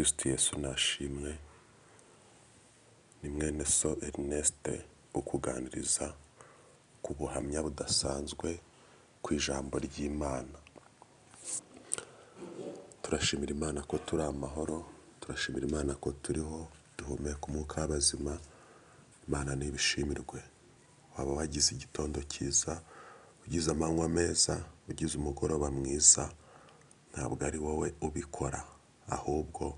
Kristo Yesu nashimwe. Ni mwene so Ernest ukuganiriza ku buhamya budasanzwe ku ijambo ry'Imana. Turashimira Imana ko turi amahoro, turashimira Imana ko turiho duhumeka umwuka w'abazima. Imana nibishimirwe. Waba wagize igitondo cyiza, ugize amanywa meza, ugize umugoroba mwiza, ntabwo ari wowe ubikora, ahubwo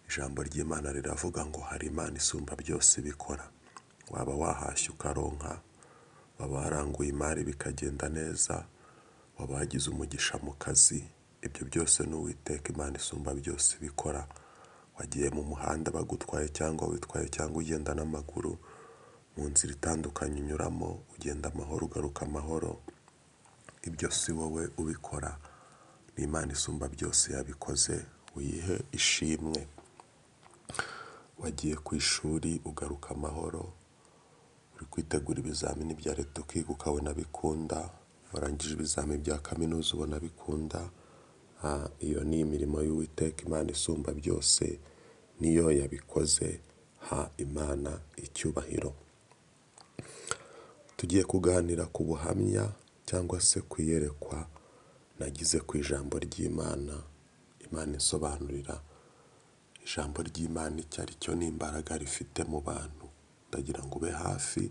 ijambo ry'Imana riravuga ngo hari Imana isumba byose ibikora. Waba wahashye ukaronka, waba waranguye imari bikagenda neza, waba wagize umugisha mu kazi, ibyo byose ni Uwiteka Imana isumba byose ibikora. Wagiye mu muhanda bagutwaye cyangwa witwaye cyangwa ugenda n'amaguru, mu nzira itandukanye unyuramo, ugenda amahoro ugaruka amahoro, ibyo si wowe ubikora, ni Imana isumba byose yabikoze, uyihe ishimwe. Wagiye ku ishuri ugaruka amahoro, uri kwitegura ibizamini bya leta ukiga ukabona bikunda, warangije ibizamini bya kaminuza ubona bikunda, iyo ni imirimo y'Uwiteka Imana isumba byose, niyo yabikoze. Ha Imana icyubahiro. Tugiye kuganira ku buhamya cyangwa se ku iyerekwa nagize ku ijambo ry'Imana. Imana isobanurira ijambo ry'Imana icyo ari cyo n'imbaraga rifite mu bantu. Ndagira ngo ube hafi.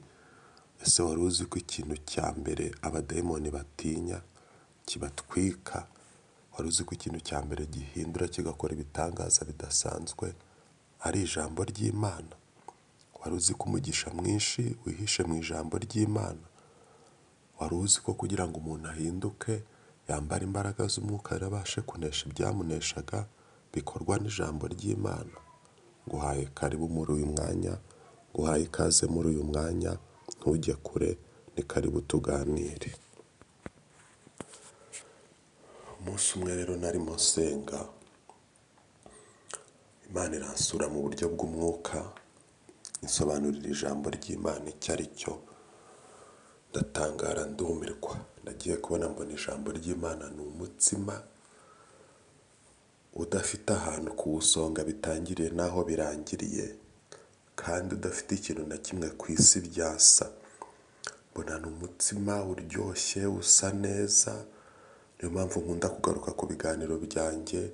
Ese wari uzi ko ikintu cya mbere abadayimoni batinya kibatwika? Wari uzi ko ikintu cya mbere gihindura kigakora ibitangaza bidasanzwe ari ijambo ry'Imana? Wari uzi ko umugisha mwinshi wihishe mu ijambo ry'Imana? Wari uzi ko kugira ngo umuntu ahinduke yambara imbaraga z'umwuka yarabashe kunesha ibyamuneshaga bikorwa n'ijambo ry'Imana? Nguhaye karibu muri uyu mwanya, nguhaye ikaze muri uyu mwanya, ntujye kure, ni karibu tuganire. Umunsi umwe rero narimo nsenga, Imana iransura mu buryo bw'umwuka, insobanurira ijambo ry'Imana icyo ari cyo. Ndatangara ndumirwa, nagiye kubona mbona ijambo ry'Imana ni umutsima udafite ahantu kuwusonga bitangiriye n'aho birangiriye, kandi udafite ikintu na kimwe ku isi byasa. Mbona ni umutsima uryoshye usa neza. Niyo mpamvu nkunda kugaruka ku biganiro byanjye,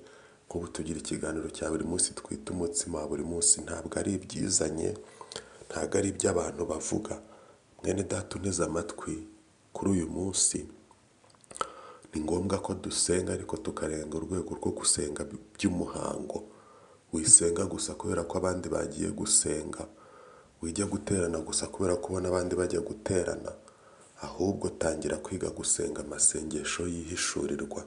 nk'ubu tugira ikiganiro cya buri munsi twita umutsima wa buri munsi. Ntabwo ari ibyizanye, ntabwo ari iby'abantu bavuga. Mwene data unteze amatwi, kuri uyu munsi ni ngombwa ko dusenga, ariko tukarenga urwego rwo gusenga by'umuhango. Wisenga gusa kubera ko abandi bagiye gusenga, wijya guterana gusa kubera ko ubona abandi bajya guterana, ahubwo tangira kwiga gusenga amasengesho yihishurirwa.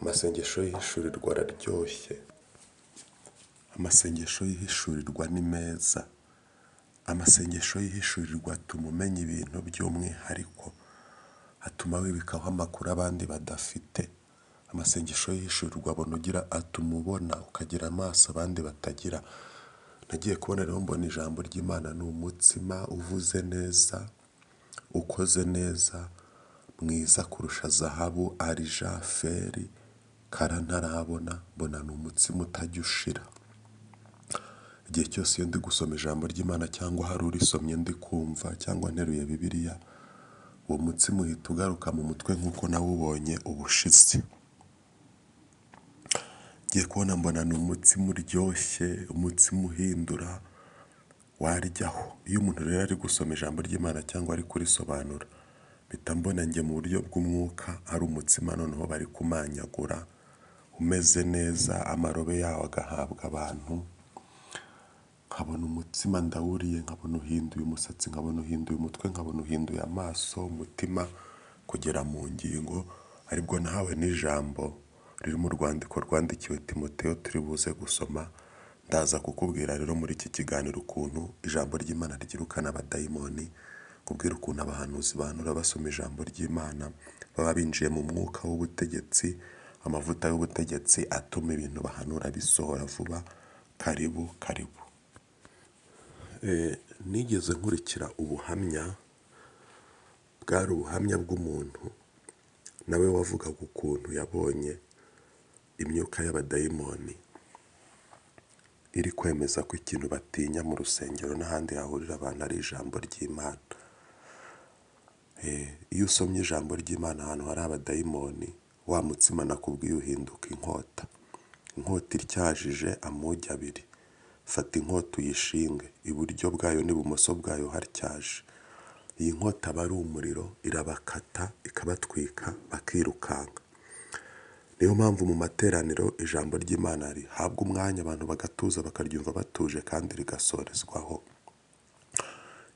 Amasengesho yihishurirwa araryoshye, amasengesho yihishurirwa ni meza. Amasengesho yihishurirwa atuma umenya ibintu by'umwihariko, atuma wibikaho amakuru abandi badafite. Amasengesho yihishurirwa atuma ubona ukagira amaso abandi batagira. Nagiye kubona rero mbona ijambo ry'Imana ni umutsima uvuze neza, ukoze neza, mwiza kurusha zahabu arija feri kara ntarabona. Mbona ni umutsima utajya ushira. Igihe cyose iyo ndi gusoma ijambo ry'Imana cyangwa hari urisomye ndi kumva cyangwa nteruye Bibiliya, uwo mutsima uhita ugaruka mu mutwe nk'uko nawubonye ubushize. Ngiye kubona mbona ni umutsima uryoshye, umutsima uhindura, waryaho. Iyo umuntu rero ari gusoma ijambo ry'Imana cyangwa ari kurisobanura, mpita mbona njye mu buryo bw'umwuka ari umutsima noneho bari kumanyagura, umeze neza, amarobe yawo agahabwa abantu. Nkabona umutsima ndawuriye, nkabona uhinduye umusatsi, nkabona uhinduye umutwe, nkabona uhinduye amaso, umutima, kugera mu ngingo. Aribwo nahawe n'ijambo riri mu rwandiko rwandikiwe Timoteyo turi buze gusoma. Ndaza kukubwira rero muri iki kiganiro ukuntu ijambo ry'Imana ryirukana abadayimoni, kubwira ukuntu abahanuzi bahanura basoma ijambo ry'Imana baba binjiye mu mwuka w'ubutegetsi, amavuta y'ubutegetsi atuma ibintu bahanura bisohora vuba. Karibu karibu. Nigeze nkurikira ubuhamya, bwari ubuhamya bw'umuntu nawe wavugaga ukuntu yabonye imyuka y'abadayimoni iri kwemeza ko ikintu batinya mu rusengero n'ahandi hahurira abantu ari ijambo ry'Imana. Iyo usomye ijambo ry'Imana ahantu hari abadayimoni, wa mutsima nakubwiye uhinduka inkota. Inkota ityajije amugi abiri. Fata inkota uyishinge, iburyo bwayo n'ibumoso bwayo hatyaje. Iyi nkota aba ari umuriro, irabakata ikabatwika bakirukanka. Niyo mpamvu mu materaniro ijambo ry'Imana rihabwa umwanya abantu bagatuza bakaryumva batuje kandi rigasorezwaho.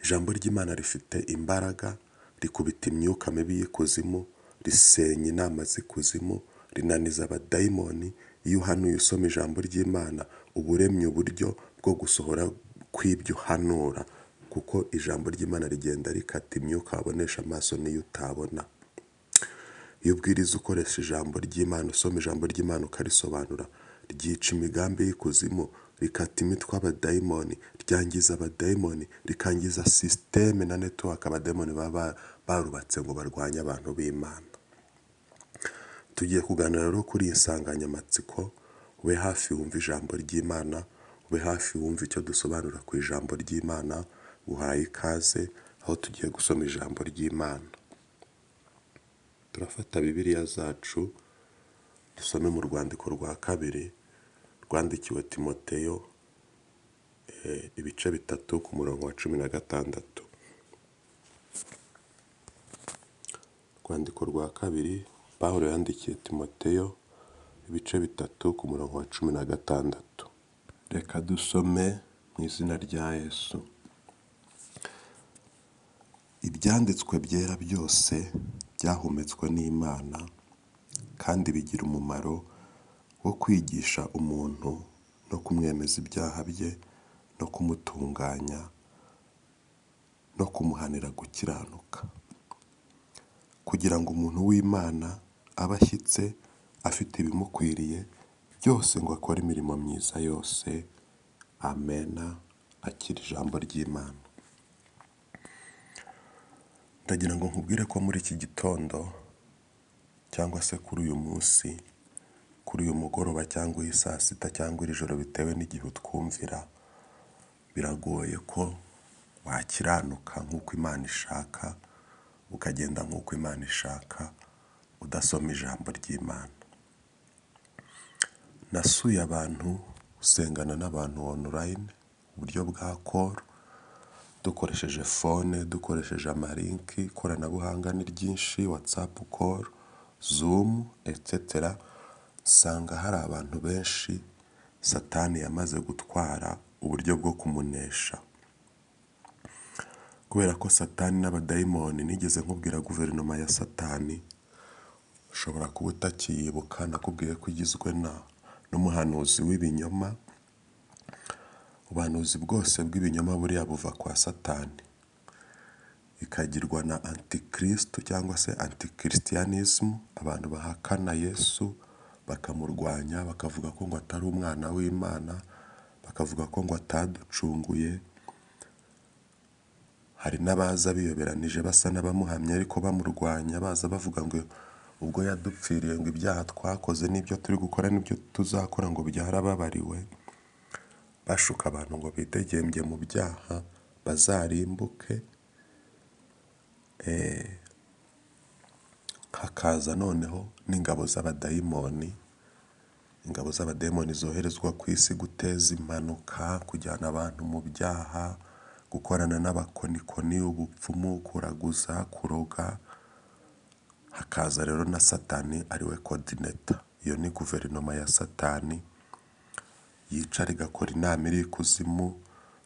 Ijambo ry'Imana rifite imbaraga, rikubita imyuka mibi y'ikuzimu, risenya inama z'ikuzimu, rinaniza abadayimoni. Iyo uhanuye usoma ijambo ry'Imana uba uremye uburyo bwo gusohora kw'ibyo uhanura, kuko ijambo ry'Imana rigenda rikata imyuka wabonesha amaso n'iyo utabona. Iyo ubwiriza ukoresha ijambo ry'Imana, usoma ijambo ry'Imana ukarisobanura, ryica imigambi y'ikuzimu, rikata imitwe abadayimoni, ryangiza abadayimoni, rikangiza sisiteme na network abadayimoni baba barubatse ngo barwanye abantu b'Imana. Tugiye kuganira rero kuri iyi nsanganyamatsiko, ube hafi wumva ijambo ry'Imana, ube hafi wumva icyo dusobanura ku ijambo ry'Imana. Guhaye ikaze aho tugiye gusoma ijambo ry'Imana. Turafata Bibiliya zacu dusome mu rwandiko rwa kabiri rwandikiwe Timoteyo, ibice 3 ku murongo wa 16. Rwandiko rwa kabiri Pawulo yandikiye Timoteyo, ibice 3 ku murongo wa 16. Reka dusome mu izina rya Yesu. Ibyanditswe byera byose byahumetswe n'Imana kandi bigira umumaro wo kwigisha umuntu no kumwemeza ibyaha bye no kumutunganya no kumuhanira gukiranuka, kugira ngo umuntu w'Imana abe ashyitse afite ibimukwiriye byose ngo akore imirimo myiza yose. Amena. Akira ijambo ry'Imana. Ndagira ngo nkubwire ko muri iki gitondo cyangwa se kuri uyu munsi, kuri uyu mugoroba cyangwa iyi saa sita cyangwa iri joro, bitewe n'igihe utwumvira, biragoye ko wakiranuka nk'uko Imana ishaka, ukagenda nk'uko Imana ishaka, udasoma ijambo ry'Imana. Nasuye abantu, usengana n'abantu online, uburyo bwa call, dukoresheje phone, dukoresheje amalinki, ikoranabuhanga ni ryinshi, WhatsApp call, Zoom, etc. Nsanga hari abantu benshi Satani yamaze gutwara uburyo bwo kumunesha. Kubera ko Satani n'abadayimoni, nigeze nkubwira guverinoma ya Satani, ushobora kuba utakiyibuka, nakubwiye ko igizwe n'umuhanuzi w'ibinyoma. Ubuhanuzi bwose bw'ibinyoma buriya buva kwa Satani. Ikagirwa na antikristo cyangwa se antikristianism, abantu bahakana Yesu bakamurwanya, bakavuga ko ngo atari umwana w'Imana, bakavuga ko ngo ataducunguye. Hari n'abaza biyoberanije basa n'abamuhamya ariko bamurwanya, baza bavuga ngo ubwo yadupfiriye ngo ibyaha twakoze n'ibyo turi gukora n'ibyo tuzakora ngo byarababariwe. Bashuka abantu ngo bidegembye mu byaha bazarimbuke. Hakaza noneho n'ingabo z'abadayimoni. Ingabo z'abadayimoni zoherezwa ku isi guteza impanuka, kujyana abantu mu byaha, gukorana n'abakonikoni, ubupfumu, kuraguza, kuroga. Hakaza rero na Satani ariwe coordinator. Iyo ni guverinoma ya Satani, yicara igakora inama iri ikuzimu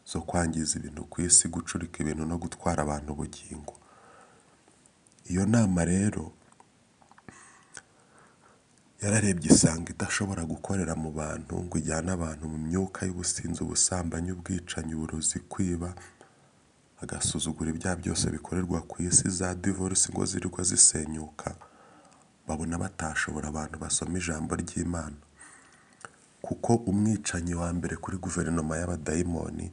zo kwangiza ibintu ku isi, gucurika ibintu no gutwara abantu ubugingo. Iyo nama rero yararebye isanga idashobora gukorera mu bantu, ngo ijyane abantu mu myuka y'ubusinzi, ubusambanyi, ubwicanyi, uburozi, kwiba, agasuzugura ibyaha byose bikorerwa ku isi, za divorce, ngo zirirwa zisenyuka. Babona batashobora abantu basoma ijambo ry'Imana, kuko umwicanyi wa mbere kuri guverinoma y'abadayimoni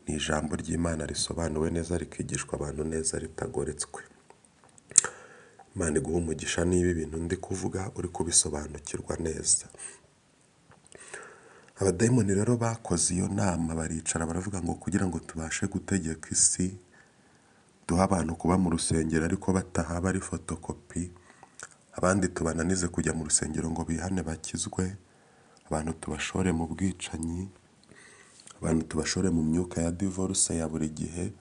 ni ijambo ry'Imana risobanuwe neza, rikigishwa abantu neza, ritagoretswe. Imana iguha umugisha niba ibintu ndi kuvuga uri kubisobanukirwa neza. Abadayimoni rero bakoze iyo nama, baricara baravuga ngo kugira ngo tubashe gutegeka isi, duha abantu kuba mu rusengero ariko batahaba ari fotokopi, abandi tubananize kujya mu rusengero ngo bihane bakizwe, abantu tubashore mu bwicanyi, abantu tubashore mu myuka ya divorce ya buri gihe,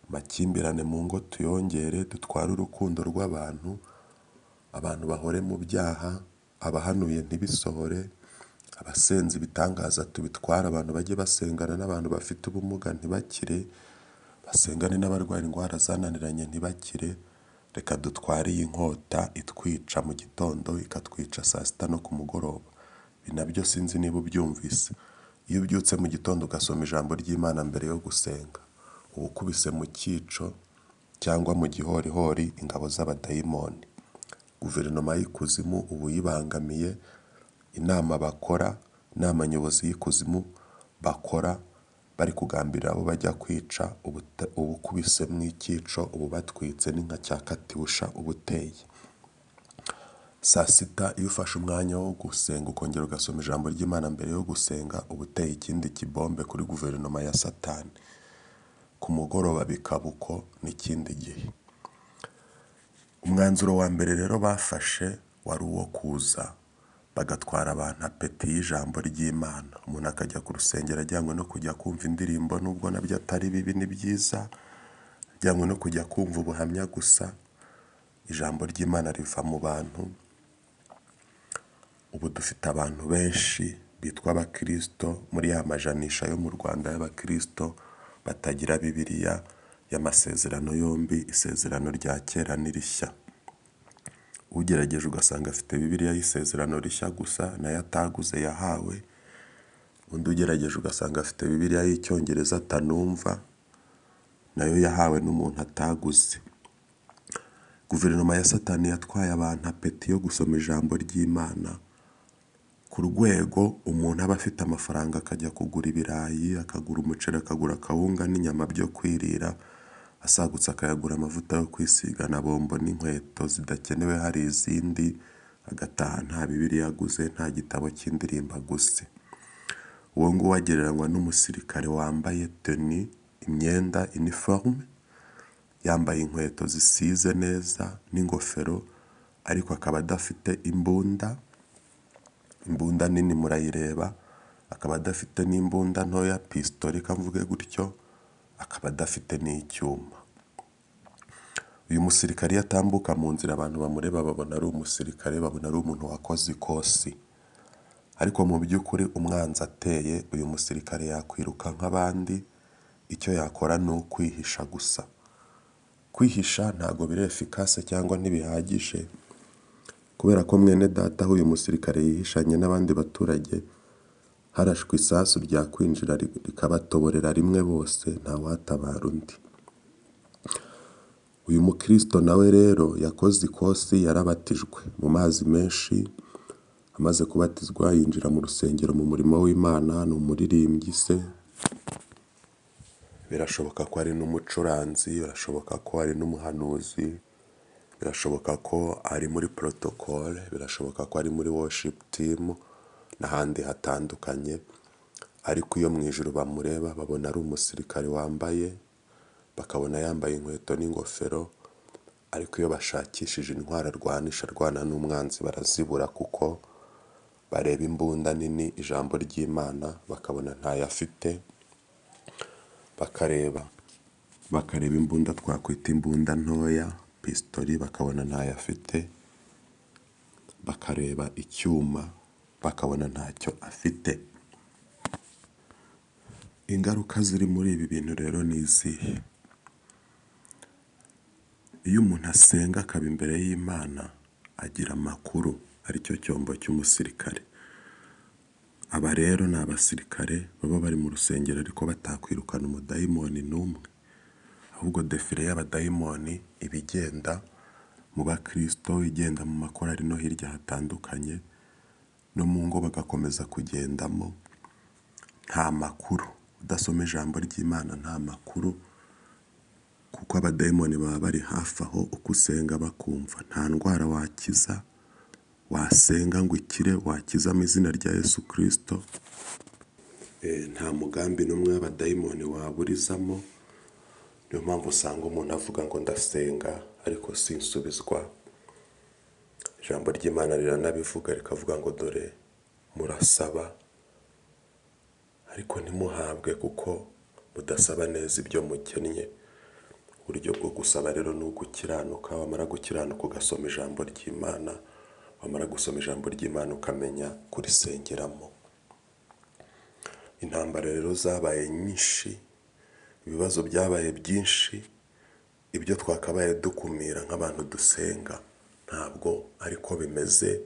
amakimbirane mu ngo tuyongere, dutware urukundo rw'abantu, abantu bahore mu byaha, abahanuye ntibisohore, abasenza ibitangaza tubitware, abantu bajye basengana n'abantu bafite ubumuga ntibakire, basengane n'abarwaye indwara zananiranye ntibakire. Reka dutware iyi nkota itwica mu gitondo ikatwica saa sita no ku mugoroba. Ibi nabyo sinzi niba ubyumvise. Iyo ubyutse mu gitondo ugasoma ijambo ry'Imana mbere yo gusenga, uba ukubise mu cyico cyangwa mu gihorihori ingabo z'abadayimoni. Guverinoma y'ikuzimu uba uyibangamiye, inama bakora, inama nyobozi y'ikuzimu bakora bari kugambirira abo bajya kwica, uba ukubise mu icyico, uba batwitse n'inka cya katyusha uba uteye. Saa sita iyo ufashe umwanya wo gusenga ukongera ugasoma ijambo ry'Imana mbere yo gusenga, uba uteye ikindi kibombe kuri guverinoma ya Satani. Ku mugoroba bikaba uko n'ikindi gihe. Umwanzuro wa mbere rero bafashe wari uwo kuza bagatwara abantu apeti y'ijambo ry'Imana. Umuntu akajya ku rusengero ajyanywe no kujya kumva indirimbo, nubwo nabyo atari bibi, ni byiza, ajyanywe no kujya kumva ubuhamya gusa. Ijambo ry'Imana riva mu bantu. Ubu dufite abantu benshi bitwa abakristo muri ya majanisha yo mu Rwanda y'abakristo batagira Bibiliya y'amasezerano yombi, isezerano rya kera n'irishya. Ugerageje ugasanga afite Bibiliya y'isezerano rishya gusa, nayo ataguze yahawe. Undi ugerageje ugasanga afite Bibiliya y'Icyongereza atanumva, nayo yahawe n'umuntu ataguze. Guverinoma ya Satani yatwaye abantu apeti yo gusoma ijambo ry'Imana, ku rwego umuntu aba afite amafaranga akajya kugura ibirayi, akagura umuceri, akagura akawunga n'inyama byo kwirira, asagutse akayagura amavuta yo kwisiga na bombo n'inkweto zidakenewe, hari izindi, agataha nta Bibiliya aguze, nta gitabo cy'indirimbo aguze. Uwo nguwo agereranywa n'umusirikare wambaye teni, imyenda, uniforme, yambaye inkweto zisize neza n'ingofero, ariko akaba adafite imbunda nini murayireba, akaba adafite n'imbunda ntoya, pistole kamvuge gutyo, akaba adafite n'icyuma. Uyu musirikare iyo atambuka mu nzira abantu bamureba babona ari umusirikare, babona ari umuntu wakoze ikosi. Ariko mu by'ukuri umwanzi ateye, uyu musirikare yakwiruka nk'abandi, icyo yakora ni ukwihisha gusa. Kwihisha ntabwo biri efikase cyangwa ntibihagije, kubera ko mwene data uyu musirikare yihishanye n'abandi baturage, harashwe isasu ryakwinjira rikabatoborera rimwe bose, ntawatabara undi. Uyu mukristo nawe rero yakoze ikosi, yarabatijwe mu mazi menshi. Amaze kubatizwa yinjira mu rusengero mu murimo w'Imana, ni umuririmbyi se, birashoboka ko ari n'umucuranzi, birashoboka ko ari n'umuhanuzi, birashoboka ko ari muri protocole, birashoboka ko ari muri worship team n'ahandi hatandukanye. Ariko iyo mu ijuru bamureba babona ari umusirikare wambaye, bakabona yambaye inkweto n'ingofero. Ariko iyo bashakishije intwaro arwanisha, arwana n'umwanzi, barazibura, kuko bareba imbunda nini, ijambo ry'Imana, bakabona ntayo afite. Bakareba imbunda twakwita imbunda ntoya, pistoli, bakabona ntayo afite. Bakareba icyuma, bakabona ntacyo afite. Ingaruka ziri muri ibi bintu rero ni izihe? Iyo umuntu asenga akaba imbere y'Imana, agira amakuru, aricyo cyombo cy'umusirikare. Aba rero ni abasirikare baba bari mu rusengero ariko batakwirukana umudayimoni n'umwe, ahubwo defile y'abadayimoni iba igenda mu bakristo, igenda mu makorari no hirya hatandukanye, no mu ngo bagakomeza kugendamo. Nta makuru, udasoma ijambo ry'Imana nta makuru, kuko abadayimoni baba bari hafi aho, uko usenga bakumva. Nta ndwara wakiza, wasenga ngo ikire, wakizamo izina rya Yesu Kristo, nta mugambi n'umwe w'abadayimoni waburizamo. Niyo mpamvu usanga umuntu avuga ngo ndasenga ariko sinsubizwa. Ijambo ry'Imana riranabivuga rikavuga ngo dore murasaba ariko ntimuhabwe kuko mudasaba neza ibyo mukennye. Uburyo bwo gusaba rero ni ugukiranuka, wamara gukiranuka ugasoma ijambo ry'Imana, wamara gusoma ijambo ry'Imana ukamenya kurisengeramo. Intambara rero zabaye nyinshi, ibibazo byabaye byinshi, ibyo twakabaye dukumira nk'abantu dusenga ntabwo ariko bimeze.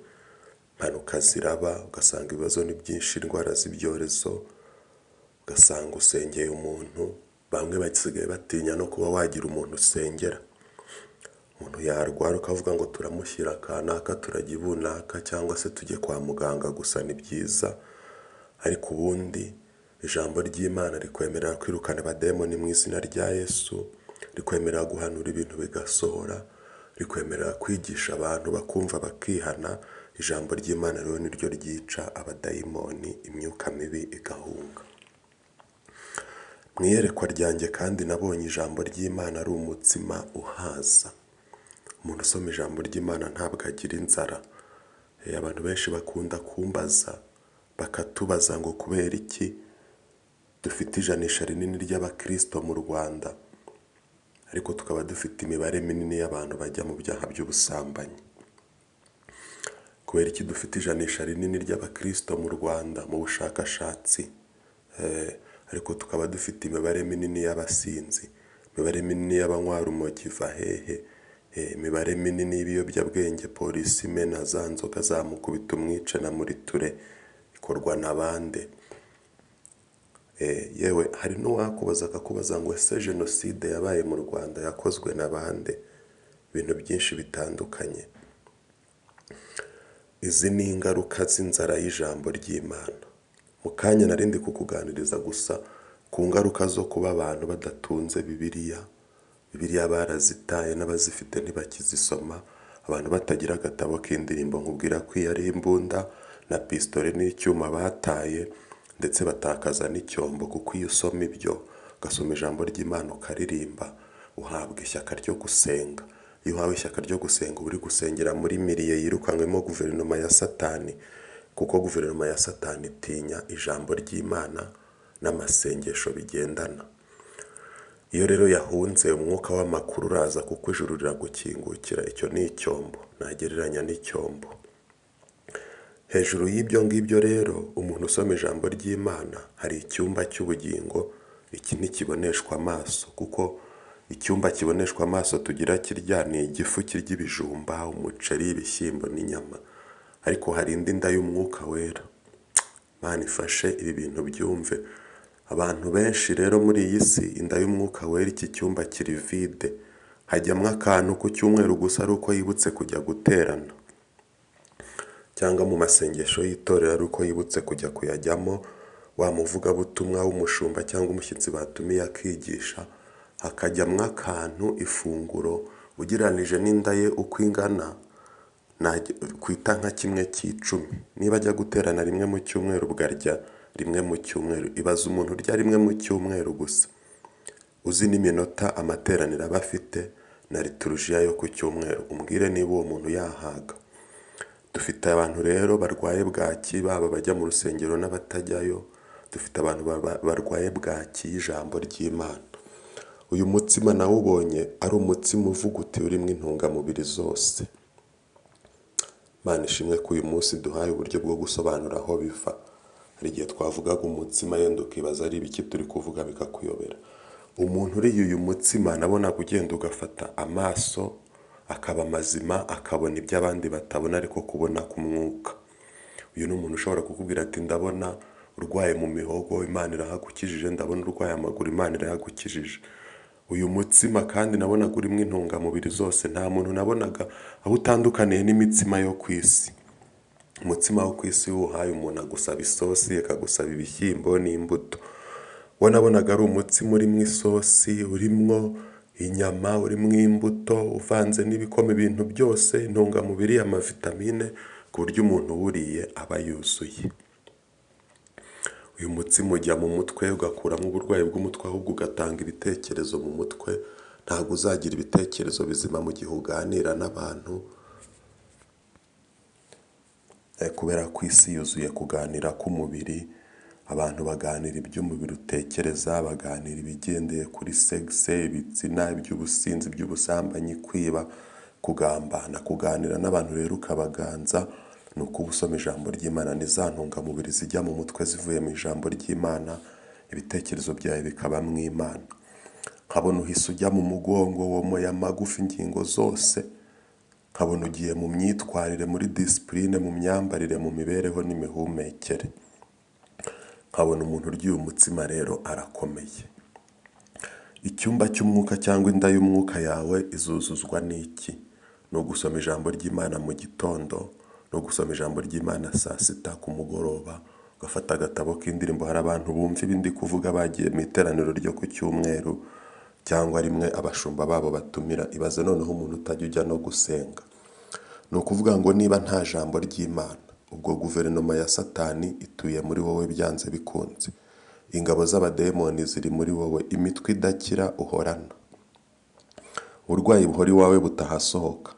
Impanuka ziraba, ugasanga ibibazo ni byinshi, indwara z'ibyorezo, ugasanga usengeye umuntu, bamwe basigaye batinya no kuba wagira umuntu usengera. Umuntu yarwara ukavuga ngo turamushyira kanaka, turajya ibunaka cyangwa se tujye kwa muganga, gusa ni byiza. Ariko ubundi ijambo ry'Imana rikwemerera kwirukana abadayimoni mu izina rya Yesu, rikwemerera guhanura ibintu bigasohora, rikwemerera kwigisha abantu bakumva bakihana. Ijambo ry'Imana rero niryo ryica abadayimoni, imyuka mibi igahunga. Mu iyerekwa ryanjye kandi nabonye ijambo ry'Imana ari umutsima uhaza. Umuntu usoma ijambo ry'Imana ntabwo agira inzara. Abantu benshi bakunda kumbaza, bakatubaza ngo kubera iki dufite ijanisha rinini ry'abakristo mu Rwanda ariko tukaba dufite imibare minini y'abantu bajya mu byaha by'ubusambanyi. Kubera iki dufite ijanisha rinini ry'abakristo mu Rwanda mu bushakashatsi ariko tukaba dufite imibare minini y'abasinzi, imibare minini y'abanywa urumogi va hehe, imibare minini y'ibiyobyabwenge, polisi imena za nzoga zamukubita umwice na muri ture ikorwa na bande. Yewe hari n'uwakubaza akakubaza ngo ese jenoside yabaye mu Rwanda yakozwe na bande? Ibintu byinshi bitandukanye. Izi ni ingaruka z'inzara y'ijambo ry'Imana. Mu kanya narindi kukuganiriza gusa ku ngaruka zo kuba abantu badatunze Bibiliya barazitaye, n'abazifite ntibakizisoma, abantu batagira agatabo k'indirimbo. Nkubwira ko iyo ari imbunda na pistole n'icyuma bataye, ndetse batakaza n'icyombo, kuko iyo usoma ibyo ugasoma ijambo ry'Imana ukaririmba uhabwa ishyaka ryo gusenga. Iyo uhawe ishyaka ryo gusenga uri gusengera muri miliye yirukanwemo guverinoma ya Satani, kuko guverinoma ya Satani itinya ijambo ry'Imana n'amasengesho bigendana. Iyo rero yahunze umwuka w'amakuru uraza kuko ijuru riragukingukira. Icyo ni icyombo, nagereranya n'icyombo. Hejuru y'ibyo ngibyo rero umuntu usoma ijambo ry'Imana hari icyumba cy'ubugingo. Iki ntikiboneshwa amaso, kuko icyumba kiboneshwa amaso tugira kirya ni igifu kirya ibijumba, umuceri, ibishyimbo n'inyama. Ariko hari indi nda y'umwuka wera. Imana ifashe ibi bintu byumve. Abantu benshi rero muri iyi si, inda y'umwuka wera, iki cyumba kiri vide. Hajyamo akantu ku cyumweru gusa ari uko yibutse kujya guterana, cyangwa mu masengesho y'itorero ari uko yibutse kujya kuyajyamo, wa muvugabutumwa w'umushumba cyangwa umushyitsi batumiye akigisha, hakajyamo akantu, ifunguro ugereranije n'inda ye uko ingana kwita nka 1/10. Niba ajya guterana rimwe mu cyumweru ugarya rimwe mu cyumweru, ibaza umuntu urya rimwe mu cyumweru gusa. Uzi n'iminota amateraniro aba afite na liturujia yo ku cyumweru, umbwire niba uwo muntu yahaga. Dufite abantu rero barwaye bwaki, baba bajya mu rusengero n'abatajyayo. Dufite abantu barwaye bwaki y'ijambo ry'Imana. Uyu mutsima nawubonye ari umutsima uvuguti urimo intungamubiri zose. Imana ishimwe ko uyu munsi duhaye uburyo bwo gusobanura aho biva. Hari igihe twavugaga umutsima yenda ukibaza ari ibiki turi kuvuga bikakuyobera. Umuntu uriye uyu mutsima nabonaga ugenda ugafata amaso akaba mazima, akabona ibyo abandi batabona, ariko kubona k'umwuka. Uyu ni umuntu ushobora kukubwira ati ndabona urwaye mu mihogo, Imana irahagukijije. Ndabona urwaye amaguru, Imana irahagukijije. Uyu mutsima kandi nabonaga urimo intungamubiri zose. Nta muntu nabonaga aho utandukaniye n'imitsima yo ku isi. Umutsima wo ku isi uhaye umuntu agusaba isosi, akagusaba ibishyimbo n'imbuto. Wo nabonaga ari umutsima urimo isosi, urimo inyama, urimo imbuto, uvanze n'ibikoma, ibintu byose, intungamubiri, amavitamine, ku buryo umuntu wuriye aba yuzuye. uyu mutsima ujya mu mutwe ugakuramo uburwayi bw'umutwe, ahubwo ugatanga ibitekerezo mu mutwe. Ntabwo uzagira ibitekerezo bizima mu gihe uganira n'abantu, kubera ko isi yuzuye kuganira k'umubiri. Abantu baganira iby'umubiri utekereza, baganira ibigendeye kuri segise, ibitsina, iby'ubusinzi, iby'ubusambanyi, kwiba, kugambana. Kuganira n'abantu rero ukabaganza ni uko uba usoma ijambo ry'Imana, ni za ntungamubiri zijya mu mutwe zivuye mu ijambo ry'Imana, ibitekerezo byawe bikaba mu Imana. Nkabona uhise ujya mu mugongo womoye amagufa, ingingo zose. Nkabona ugiye mu myitwarire, muri disipurine, mu myambarire, mu mibereho n'imihumekere. Nkabona umuntu urya uyu mutsima rero arakomeye. Icyumba cy'umwuka cyangwa inda y'umwuka yawe izuzuzwa n'iki? Ni ugusoma ijambo ry'Imana mu gitondo, ni ugusoma ijambo ry'Imana saa sita, ku mugoroba ugafata agatabo k'indirimbo. Hari abantu bumva ibindi kuvuga bagiye mu iteraniro ryo ku cyumweru, cyangwa rimwe abashumba babo batumira. Ibaze noneho umuntu utajya ujya no gusenga. Ni ukuvuga ngo niba nta jambo ry'Imana, ubwo guverinoma ya Satani ituye muri wowe byanze bikunze. Ingabo z'abadayimoni ziri muri wowe, imitwe idakira uhorana, uburwayi buhora iwawe butahasohoka.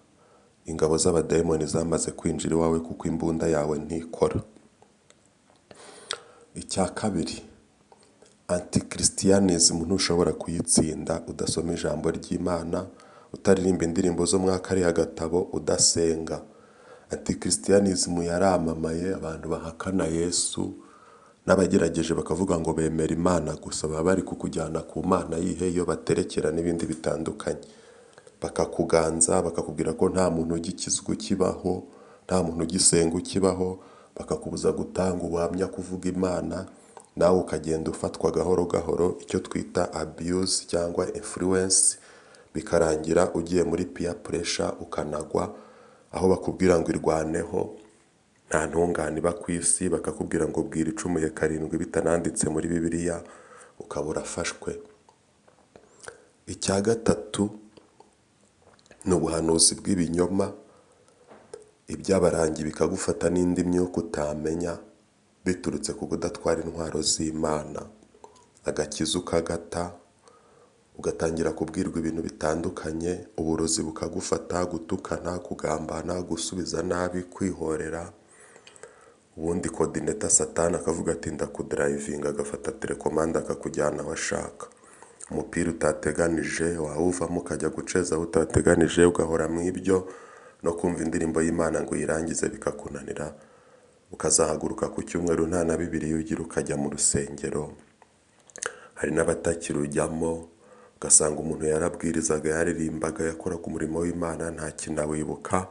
Ingabo z'abadayimoni zamaze kwinjira iwawe kuko imbunda yawe ntikora. Icya kabiri, antikristianism ntushobora kuyitsinda udasoma ijambo ry'Imana, utaririmba indirimbo zo muri kariya gatabo, udasenga. Antikristianism yaramamaye, abantu bahakana Yesu n'abagerageje bakavuga ngo bemera Imana gusa, baba bari kukujyana ku Mana yihe iyo baterekera n'ibindi bitandukanye. Bakakuganza, bakakubwira ko nta muntu ugikizwa ukibaho, nta muntu ugisenga ukibaho, bakakubuza gutanga ubuhamya, kuvuga Imana, nawe ukagenda ufatwa gahoro gahoro, icyo twita abuse cyangwa influence, bikarangira ugiye muri peer pressure ukanagwa, aho bakubwira ngo irwaneho, nta ntungane iba ku isi, bakakubwira ngo bwira icumuye karindwi bitananditse muri Bibiliya, ukaba urafashwe. Icya gatatu ni ubuhanuzi bw'ibinyoma, iby'abarangi bikagufata n'indi myuka utamenya, biturutse ku kudatwara intwaro z'Imana. Agakiza ukagata, ugatangira kubwirwa ibintu bitandukanye, uburozi bukagufata, gutukana, kugambana, gusubiza nabi, kwihorera. Ubundi coordinator Satani akavuga ati ndakudrivinga, agafata telekomanda akakujyana aho ashaka. Umupira utateganije wawuvamo ukajya guceza aho utateganije, ugahora mu ibyo no kumva indirimbo y'Imana ngo uyirangize bikakunanira, ukazahaguruka ku cyumweru nta na Bibiliya ugira, ukajya mu rusengero. Hari n'abatakirujyamo, ugasanga umuntu yarabwirizaga, yaririmbaga, yakoraga umurimo w'Imana, nta kintu awibuka.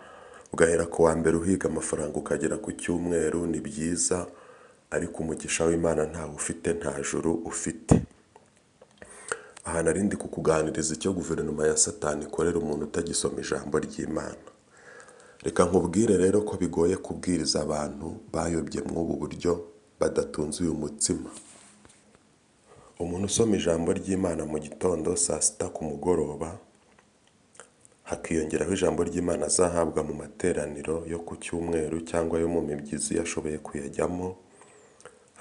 Ugahera ku wa mbere uhiga amafaranga ukagera ku cyumweru, ni byiza, ariko umugisha w'Imana ntawe ufite, nta juru ufite. Aha narindi kukuganiriza icyo guverinoma ya Satani ikorera umuntu utagisoma ijambo ry'Imana. Reka nkubwire rero ko bigoye kubwiriza abantu bayobye mw'ubu buryo, badatunze uyu mutsima. Umuntu usoma ijambo ry'Imana mu gitondo, saa sita, ku mugoroba, hakiyongeraho ijambo ry'Imana azahabwa mu materaniro yo ku cyumweru cyangwa yo mu mibyizi yashoboye kuyajyamo,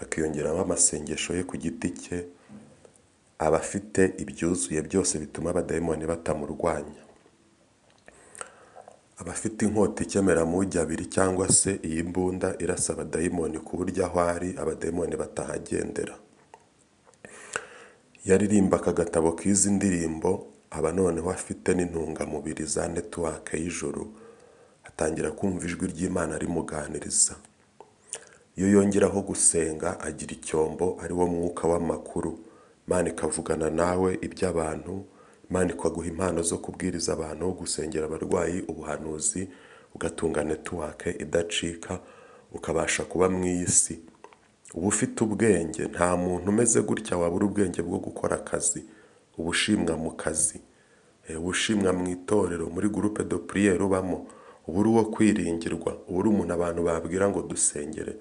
hakiyongeraho amasengesho ye ku giti cye, aba afite ibyuzuye byose bituma abadayimoni batamurwanya. Aba afite inkota ikemera mu ujya abiri, cyangwa se iyi mbunda irasa abadayimoni ku buryo aho ari abadayimoni batahagendera. Yaririmba aka gatabo k'izi ndirimbo, aba noneho afite n'intungamubiri za network y'ijuru, atangira kumva ijwi ry'Imana rimuganiriza. Iyo yongeraho gusenga, agira icyombo ari wo mwuka w'amakuru. Imana ikavugana nawe iby'abantu, Imana ikaguha impano zo kubwiriza abantu, gusengera abarwayi, ubuhanuzi, ugatunga network idacika, ukabasha kuba mu iyi si. Uba ufite ubwenge, nta muntu umeze gutya wabura ubwenge bwo gukora akazi. Ubushimwa mu kazi, ubushimwa mu itorero, muri groupe de prière ubamo, uba uri uwo kwiringirwa, uba uri umuntu abantu babwira ngo dusengere.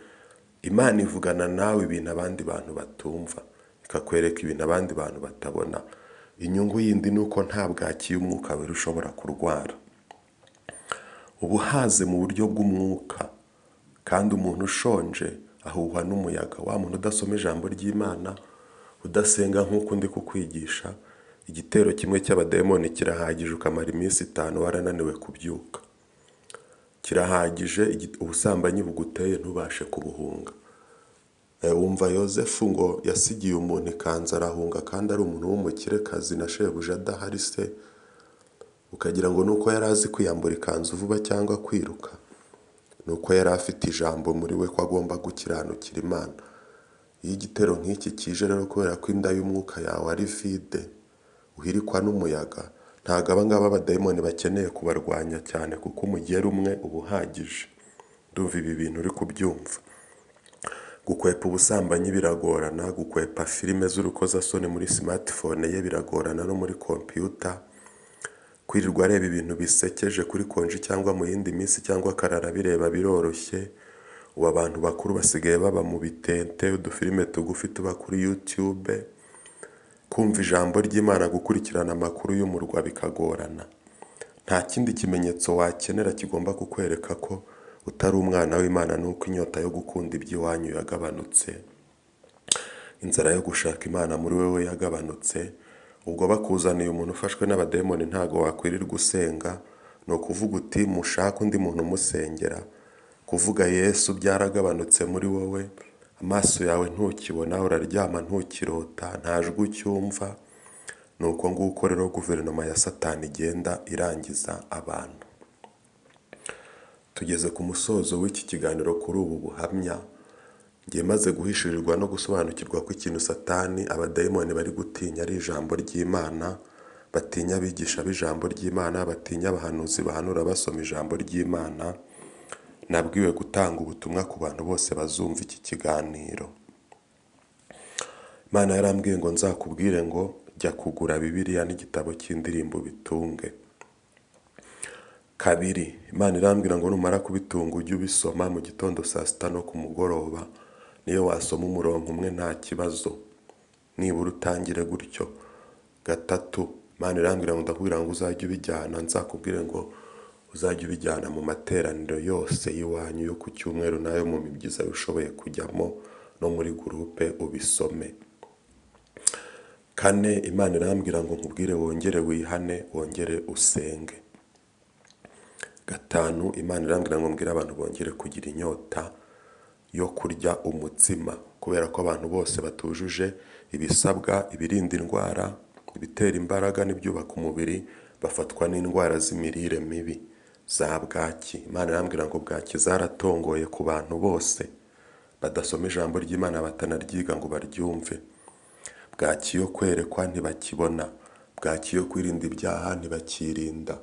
Imana ivugana nawe ibintu abandi bantu batumva, ikakwereka ibintu abandi bantu batabona. Inyungu yindi ni uko nta bwaki y'umwuka wera ushobora kurwara. Uba uhaze mu buryo bw'umwuka, kandi umuntu ushonje ahuhwa n'umuyaga. Wa muntu udasoma ijambo ry'Imana, udasenga nk'uko ndi kukwigisha, igitero kimwe cy'abadayimoni kirahagije ukamara iminsi 5 warananiwe kubyuka. Kirahagije ubusambanyi buguteye ntubashe kubuhunga. Wumva Yozefu ngo yasigiye umuntu ikanzu arahunga kandi ari umuntu w'umukirekazi na shebuja adahari se, ukagira ngo nuko yari azi kwiyambura ikanzu vuba cyangwa kwiruka, nuko yari afite ijambo muri we ko agomba gukiranukira Imana. Iyo igitero nk'iki kije rero kubera ko inda y'umwuka yawe ari vide, uhirikwa n'umuyaga, ntabwo abangaba abadayimoni bakeneye kubarwanya cyane kuko umugeri umwe uba uhagije. Ndumva ibi bintu uri kubyumva. Gukwepa ubusambanyi biragorana, gukwepa filime z'urukozasoni muri smartphone ye biragorana no muri computer. Kwirirwa areba ibintu bisekeje kuri konji cyangwa mu yindi minsi cyangwa akarara bireba biroroshye. Ubu abantu bakuru basigaye baba mu bitente, udufilime tugufi tuba kuri YouTube. Kumva ijambo ry'Imana, gukurikirana amakuru y'umurwa bikagorana. Nta kindi kimenyetso wakenera kigomba kukwereka ko utari umwana w'Imana nuko inyota yo gukunda iby'iwanyu yagabanutse, inzara yo gushaka Imana muri wewe yagabanutse. Ubwo bakuzaniye umuntu ufashwe n'abadayimoni ntago wakwirirwa usenga, no kuvuga uti mushaka undi muntu umusengera. Kuvuga Yesu byaragabanutse muri wowe, amaso yawe ntukibona, uraryama ntukirota, nta jwi ucyumva. Nuko nguko rero guverinoma ya Satani igenda irangiza abantu. Tugeze ku musozo w'iki kiganiro kuri ubu buhamya. Ngiye maze guhishurirwa no gusobanukirwa ko ikintu Satani abadayimoni bari gutinya ari ijambo ry'Imana, batinya abigisha b'ijambo ry'Imana, batinya abahanuzi bahanura basoma ijambo ry'Imana. Nabwiwe gutanga ubutumwa ku bantu bose bazumva iki kiganiro. Imana yarambwiye ngo nzakubwire ngo jya kugura Bibiliya n'igitabo cy'indirimbo bitunge. Kabiri, Imana irambwira ngo numara kubitunga ujye ubisoma mu gitondo saa 6 no ku mugoroba. Niyo wasoma umurongo umwe nta kibazo, nibura utangire gutyo. Gatatu, Imana irambwira ngo ndakubwira ngo uzajye ubijyana, nzakubwire ngo uzajye ubijyana mu materaniro yose y'iwanyu yo ku cyumweru nayo mu mibyiza ushoboye kujyamo no muri groupe ubisome. Kane, Imana irambwira ngo nkubwire wongere wihane, wongere usenge. Gatanu, Imana irambwira ngo mbwire abantu bongere kugira inyota yo kurya umutsima, kubera ko abantu bose batujuje ibisabwa, ibirinda indwara, ibitera imbaraga n'ibyubaka umubiri, bafatwa n'indwara z'imirire mibi za bwaki. Imana irambwira ngo bwaki zaratongoye ku bantu bose badasoma ijambo ry'Imana, batanaryiga ngo baryumve. Bwaki yo kwerekwa ntibakibona, bwaki yo kwirinda ibyaha ntibakirinda,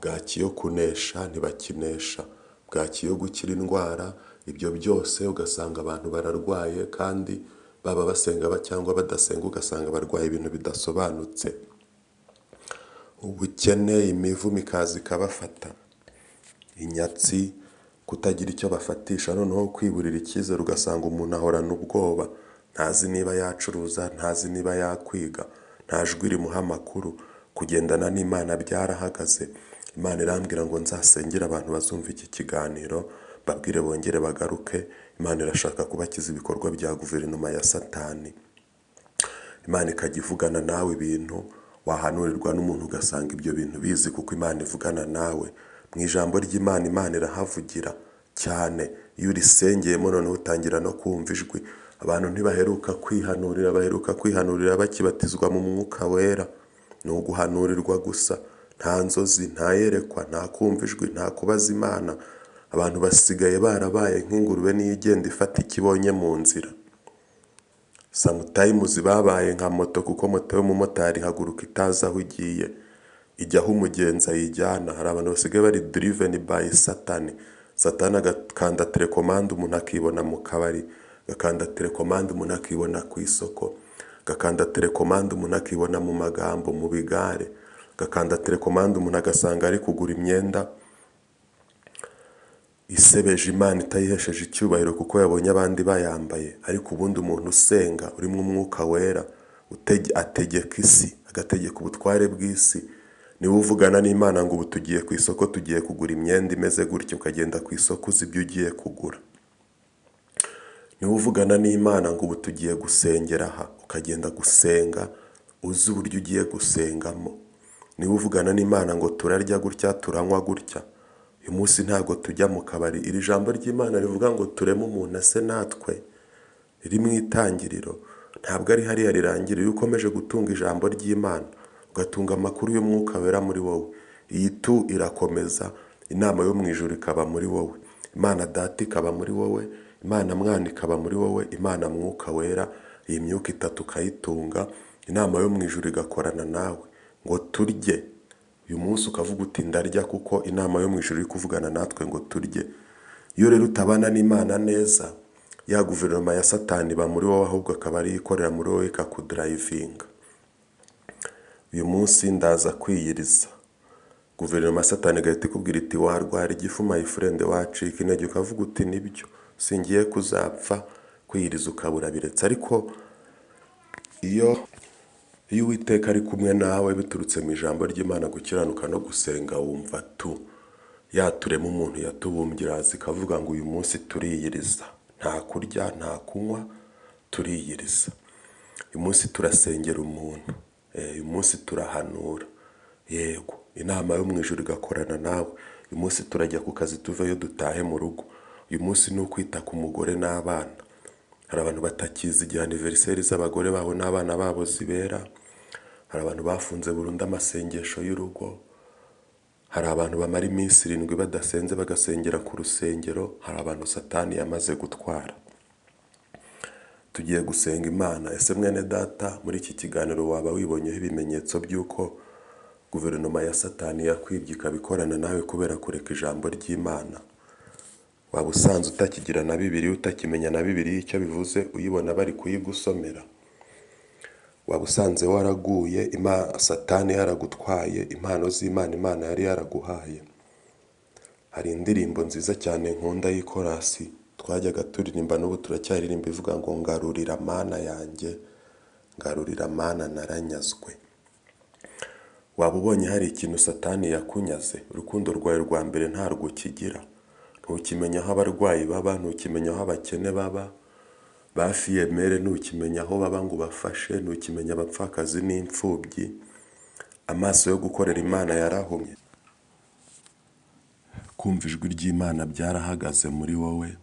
bwaki yo kunesha ntibakinesha, bwaki yo gukira indwara. Ibyo byose ugasanga abantu bararwaye, kandi baba basenga cyangwa badasenga ugasanga barwaye ibintu bidasobanutse. Ubukene, imivu mikazi kabafata, inyatsi, kutagira icyo bafatisha, noneho kwiburira icyizere ugasanga umuntu ahorana ubwoba, ntazi niba yacuruza, ntazi niba yakwiga, nta jwi rimuha amakuru. Kugendana n'Imana byarahagaze. Imana irambwira ngo nzasengera abantu bazumva iki kiganiro, babwire bongere bagaruke. Imana irashaka kubakiza ibikorwa bya guverinoma ya Satani. Imana ikajya ivugana nawe ibintu wahanurirwa n'umuntu ugasanga ibyo bintu bizi, kuko Imana ivugana nawe mu ijambo ry'Imana. Imana irahavugira cyane. Iyo urisengeyemo noneho utangira no kumva ijwi. Abantu ntibaheruka kwihanurira, baheruka kwihanurira bakibatizwa mu mwuka wera. Ni uguhanurirwa gusa, nta nzozi, nta yerekwa, nta kumva ijwi, nta kubaza Imana. Abantu basigaye barabaye nk'ingurube niyo igenda ifata ikibonye mu nzira. Sometimes babaye nka moto, kuko moto y'umumotari haguruka itazi aho igiye, ijya aho umugenzi ayijyana. Hari abantu basigaye bari driven by Satani. Satani agakanda telecommande umuntu akibona mu kabari, agakanda telecommande umuntu akibona ku isoko, agakanda telecommande umuntu akibona mu magambo, mu bigare, agakanda telecommande umuntu agasanga ari kugura imyenda isebeje Imana, itayihesheje icyubahiro kuko yabonye abandi bayambaye. Ariko ubundi umuntu usenga urimo umwuka wera ategeka isi, agategeka ubutware bw'isi, niwe uvugana n'Imana ngo ubu tugiye ku isoko, tugiye kugura imyenda imeze gutyo, ukagenda ku isoko uzi ibyo ugiye kugura. niba uvugana n'Imana ngo ubu tugiye gusengera aha, ukagenda gusenga uzi uburyo ugiye gusengamo. Niba uvugana n'Imana ngo turarya gutya, turanywa gutya, uyu munsi ntabwo tujya mu kabari. Iri jambo ry'Imana rivuga ngo tureme umuntu ase natwe, riri mu Itangiriro, ntabwo ari hariya rirangira. Iyo ukomeje gutunga ijambo ry'Imana, ugatunga amakuru y'Umwuka Wera muri wowe, iyi tu irakomeza, inama yo mu ijuru ikaba muri wowe, Imana Data ikaba muri wowe, Imana Mwana ikaba muri wowe, Imana Mwuka Wera, iyi myuka itatu ukayitunga, inama yo mu ijuru igakorana nawe ngo turye. Uyu munsi ukavuga uti ndarya kuko inama yo mu ijuru iri kuvugana natwe ngo turye. Iyo rero utabana n'Imana neza, ya guverinoma ya Satani iba muri wowe, ahubwo akaba ari ikorera muri wowe ikakudrivinga. Uyu munsi ndaza kwiyiriza, guverinoma ya Satani igahita ikubwira iti warwara igifu my friend, wacika intege, ukavuga uti nibyo singiye kuzapfa, kwiyiriza ukabura biretse. Ariko iyo Uwiteka ari kumwe nawe biturutse mu ijambo ry'Imana, gukiranuka no gusenga, wumva yaturema umuntu yatubumbye iraza ikavuga ngo uyu munsi turiyiriza, nta kurya nta kunywa, turiyiriza. Uyu munsi turasengera umuntu, uyu munsi turahanura, yego inama yo mu ijuru igakorana nawe. Uyu munsi turajya ku kazi tuveyo dutahe mu rugo. Uyu munsi ni ukwita ku mugore n'abana. Hari abantu batakizi igihe aniveriseri z'abagore babo n'abana babo zibera. Hari abantu bafunze burundu amasengesho y'urugo. Hari abantu bamara iminsi 7 badasenze bagasengera ku rusengero. Hari abantu Satani yamaze gutwara. Tugiye gusenga Imana. Ese mwene data, muri iki kiganiro waba wibonyeho ibimenyetso by'uko guverinoma ya Satani yakwibye ikabikorana nawe kubera kureka ijambo ry'Imana? Waba usanze utakigira na Bibiliya, utakimenya na Bibiliya icyo bivuze, uyibona bari kuyigusomera? Waba usanze waraguye, Satani yaragutwaye impano z'Imana Imana yari yaraguhaye? Hari indirimbo nziza cyane nkunda y'ikorasi twajyaga turirimba, n'ubu turacyaririmba, ivuga ngo ngarurira Mana yanjye, ngarurira Mana naranyazwe. Waba ubonye hari ikintu Satani yakunyaze? Urukundo rwawe rwa mbere ntarwo ukigira, ntukimenya aho abarwayi baba, ntukimenya aho abakene baba, ba fiyemere ntukimenya aho baba ngo bafashe, ntukimenya abapfakazi n'imfubyi. Amaso yo gukorera Imana yarahumye. Kumva ijwi ry'Imana byarahagaze muri wowe,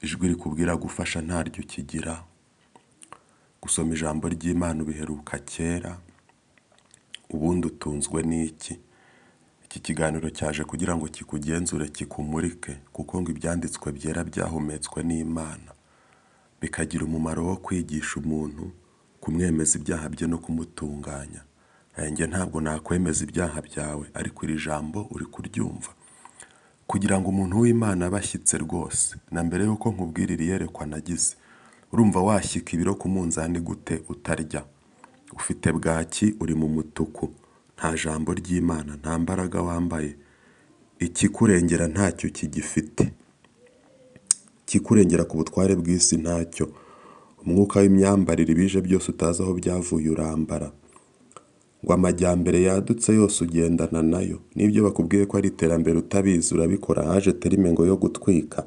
ijwi rikubwira gufasha ntaryo ukigira. Gusoma ijambo ry'Imana ubiheruka kera, ubundi utunzwe n'iki? Iki kiganiro cyaje kugira ngo kikugenzure, kikumurike, kuko ngo ibyanditswe byera byahumetswe n'Imana, bikagira umumaro wo kwigisha umuntu, kumwemeza ibyaha bye no kumutunganya. Njye ntabwo nakwemeza ibyaha byawe, ariko iri jambo uri kuryumva. Kugira ngo umuntu w'Imana abashyitse rwose, na mbere yuko nkubwira iri yerekwa nagize, urumva washyika ibiro ku munzani gute utarya? Ufite bwaki, uri mu mutuku, nta jambo ry'Imana, nta mbaraga wambaye, ikikurengera ntacyo kigifite, ikikurengera ku butware bw'isi ntacyo. Umwuka w'imyambarire ibije byose utazi aho byavuye urambara, ngo amajyambere yadutse yose ugendana nayo. N'ibyo bakubwiye ko ari iterambere utabizi urabikora. Haje terime ngo yo gutwika,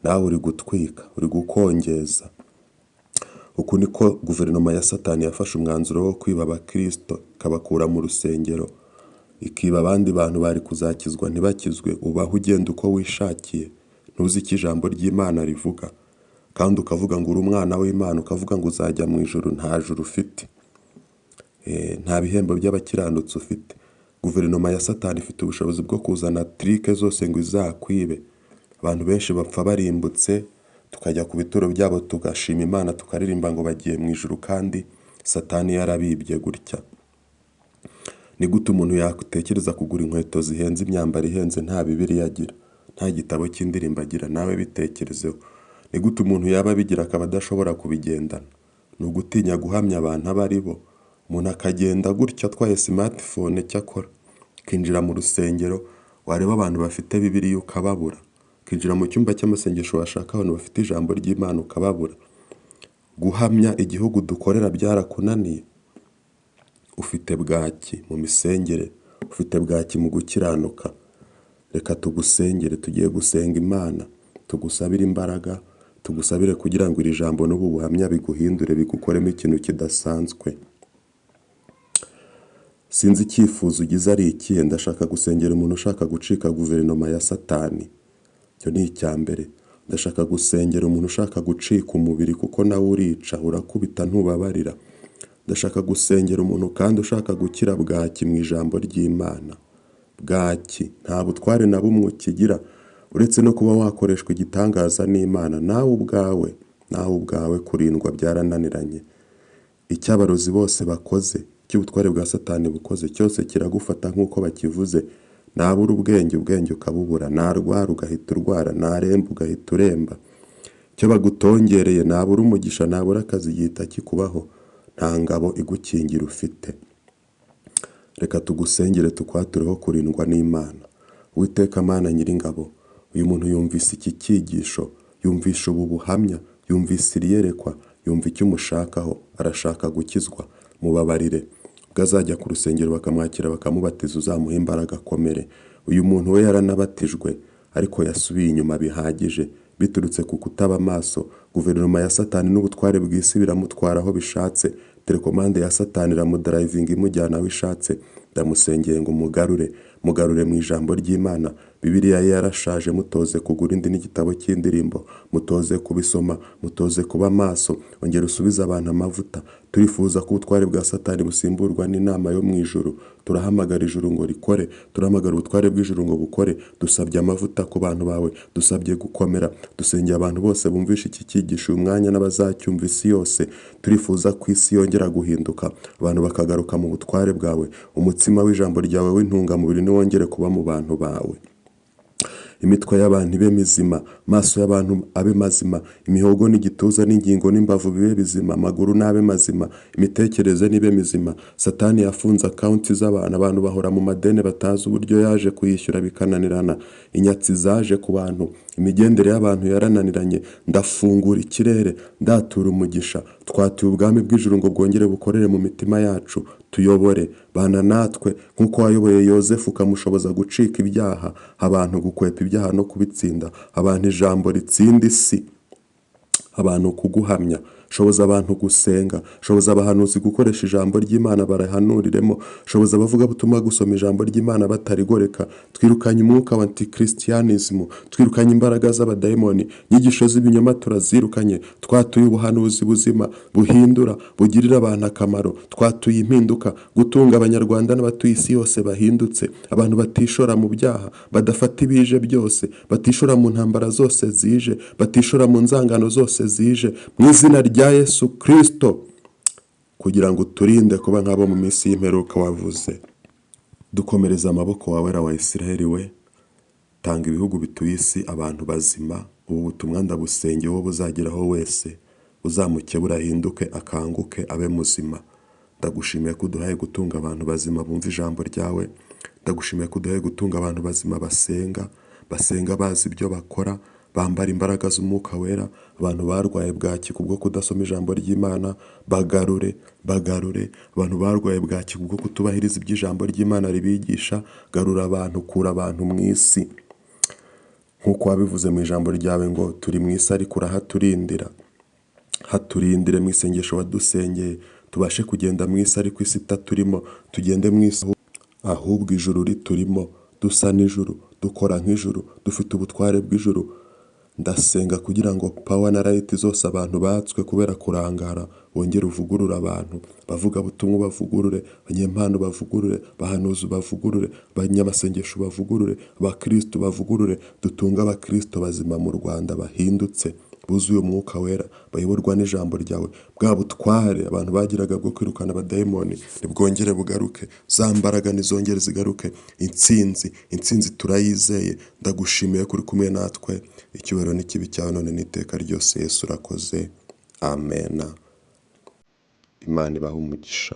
nawe uri gutwika, uri gukongeza. Uku niko guverinoma ya Satani yafashe umwanzuro wo kwiba abakristo, ikabakura mu rusengero, ikiba abandi bantu bari kuzakizwa ntibakizwe. Ubaho ugenda uko wishakiye, ntuzi icyo ijambo ry'Imana rivuga, kandi ukavuga ngo uri umwana w'Imana, ukavuga ngo uzajya mu ijuru. Nta juru ufite, nta bihembo by'abakiranutsi ufite. Guverinoma ya Satani ifite ubushobozi bwo kuzana trike zose ngo izakwibe. Abantu benshi bapfa barimbutse, tukajya ku bituro byabo tugashima Imana, tukaririmba ngo bagiye mu ijuru, kandi Satani yarabibye gutya. Ni gute umuntu yakutekereza kugura inkweto zihenze, imyambaro ihenze, nta Bibiliya agira, nta gitabo cy'indirimbo agira? Nawe bitekerezeho. Ni gute umuntu yaba abigira akaba adashobora kubigendana? Ni ugutinya guhamya abantu abo ari bo. Umuntu akagenda gutya atwaye smartphone, cyakora kinjira mu rusengero, wareba abantu bafite Bibiliya ukababura. Kinjira mu cyumba cy'amasengesho washaka abantu bafite ijambo ry'Imana ukababura. Guhamya igihugu dukorera byarakunaniye. Ufite bwaki mu misengere, ufite bwaki mu gukiranuka. Reka tugusengere, tugiye gusenga Imana, tugusabire imbaraga, tugusabire kugira ngo iri jambo n'ubu buhamya biguhindure, bigukoremo ikintu kidasanzwe. Sinzi icyifuzo ugize ari ikihe. Ndashaka gusengera umuntu ushaka gucika guverinoma ya Satani. Icyo ni icya mbere. Ndashaka gusengera umuntu ushaka gucika umubiri, kuko nawe urica, urakubita ntubabarira. Ndashaka gusengera umuntu kandi ushaka gukira bwaki mu ijambo ry'Imana. Bwaki nta butware na bumwe ukigira uretse no kuba wakoreshwa igitangaza n'Imana. Nawe ubwawe kurindwa byarananiranye. Icyo abarozi bose bakoze, cy'ubutware bwa Satani bukoze, cyose kiragufata nk'uko bakivuze. Nabura ubwenge ukabubura, narwara ugahita urwara, naremba ugahita uremba. Icyo bagutongereye, nabura umugisha, nabura akazi gihita kikubaho. Nta ngabo igukingira ufite. Reka tugusengere tukwatureho kurindwa n'Imana. Uwiteka Mana Nyiringabo, uyu muntu yumvise iki cyigisho, yumvishe ubu buhamya, yumvise iri yerekwa, yumva icyo umushakaho, arashaka gukizwa. Mubabarire. Ubwo azajya ku rusengero bakamwakira bakamubatiza, uzamuha imbaraga akomere. Uyu muntu we yaranabatijwe ariko yasubiye inyuma bihagije biturutse ku kutaba amaso. Guverinoma ya Satani n'ubutware bw'isi biramutwara aho bishatse. Telekomande ya Satani iramudrivinga imujyana aho ishatse. Ndamusengeye ngo mugarure mu ijambo ry'Imana. Bibiliya ye yarashaje, mutoze kugura indi n'igitabo cy'indirimbo, mutoze kubisoma, mutoze kuba maso, ongera usubize abantu amavuta. Turifuza ko ubutware bwa Satani busimburwa n'inama yo mu ijuru. Turahamagara ijuru ngo rikore, turahamagara ubutware bw'ijuru ngo bukore. Dusabye amavuta ku bantu bawe, dusabye gukomera. Dusengeye abantu bose bumvisha iki cyigisho uyu mwanya n'abazacyumva isi yose. Turifuza ko isi yongera guhinduka, abantu bakagaruka mu butware bwawe. Umutsima w'ijambo ryawe w'intungamubiri niwongere kuba mu bantu bawe. Imitwe y'abantu ibe mizima, maso y'abantu abe mazima, imihogo n'igituza n'ingingo n'imbavu bibe bizima, amaguru n'abe mazima, imitekerereze nibe mizima. Satani yafunze akaunti z'abantu, abantu bahora mu madeni batazi uburyo yaje kuyishyura bikananirana. Inyatsi zaje ku bantu, imigendere y'abantu yarananiranye. Ndafungura ikirere, ndatura umugisha. Twatuye ubwami bw'ijuru ngo bwongere bukorere mu mitima yacu. Tuyobore, bana natwe nk'uko wayoboye Yozefu ukamushoboza gucika ibyaha, abantu gukwepa ibyaha no kubitsinda, abantu ijambo ritsinda isi, abantu kuguhamya. Shoboza abantu gusenga, shoboza abahanuzi gukoresha ijambo ry'Imana barahanuriremo, shoboza abavuga butumwa gusoma ijambo ry'Imana batarigoreka. Twirukanye umwuka wa antikristianism, twirukanye imbaraga z'abadayimoni, inyigisho z'ibinyoma turazirukanye. Twatuye ubuhanuzi buzima buhindura, bugirira abantu akamaro. Twatuye impinduka, gutunga abanyarwanda n'abatuye isi yose bahindutse, abantu batishora mu byaha, badafata ibije byose, batishora mu ntambara zose zije, batishora mu nzangano zose zije, mu izina rya Yesu Kristo, kugira ngo turinde kuba nk'abo mu minsi y'imperuka wavuze. Dukomereza amaboko wawe wa Isiraheli we. Tanga ibihugu bituye isi abantu bazima. Ubu butumwa ndabusengeye wowe buzageraho wese, uzamuke burahinduke, akanguke abe muzima. Ndagushimiye ko uduhaye gutunga abantu bazima bumva ijambo ryawe. Ndagushimiye ko uduhaye gutunga abantu bazima basenga bazi ibyo bakora, bambara imbaraga z'umwuka wera. Abantu barwaye bwaki kubwo kudasoma ijambo ry'Imana, bagarure. Abantu barwaye bwaki kubwo kutubahiriza iby'ijambo ry'Imana ribigisha, garura abantu, kura abantu mu isi. Nk'uko wabivuze mu ijambo ryawe ngo turi mu isi ariko urahaturindira. Haturindire mu isengesho wadusengeye, tubashe kugenda mu isi ariko isi itaturimo. Tugende mu isi ahubwo ijuru riturimo, dusa n'ijuru, dukora nk'ijuru, dufite ubutware bw'ijuru. Ndasenga kugira ngo power na right zose abantu batswe kubera kurangara wongere uvugurura abantu. Bavuga butumwa bavugurure, abanyempano bavugurure, bahanuzi bavugurure, abanyamasengesho bavugurure, abakristo bavugurure. Dutunga abakristo bazima mu Rwanda bahindutse, buzuye umwuka wera, bayoborwa n'ijambo ryawe. Bwa butware abantu bagiraga bwo kwirukana abadayimoni nibwongere bugaruke, za mbaraga nizongere zigaruke. Intsinzi turayizeye. Ndagushimiye kuri kumwe natwe. Icyubahiro n'ikibi cyawe none n'iteka ryose. Yesu urakoze. Amen. Imana ibahe umugisha.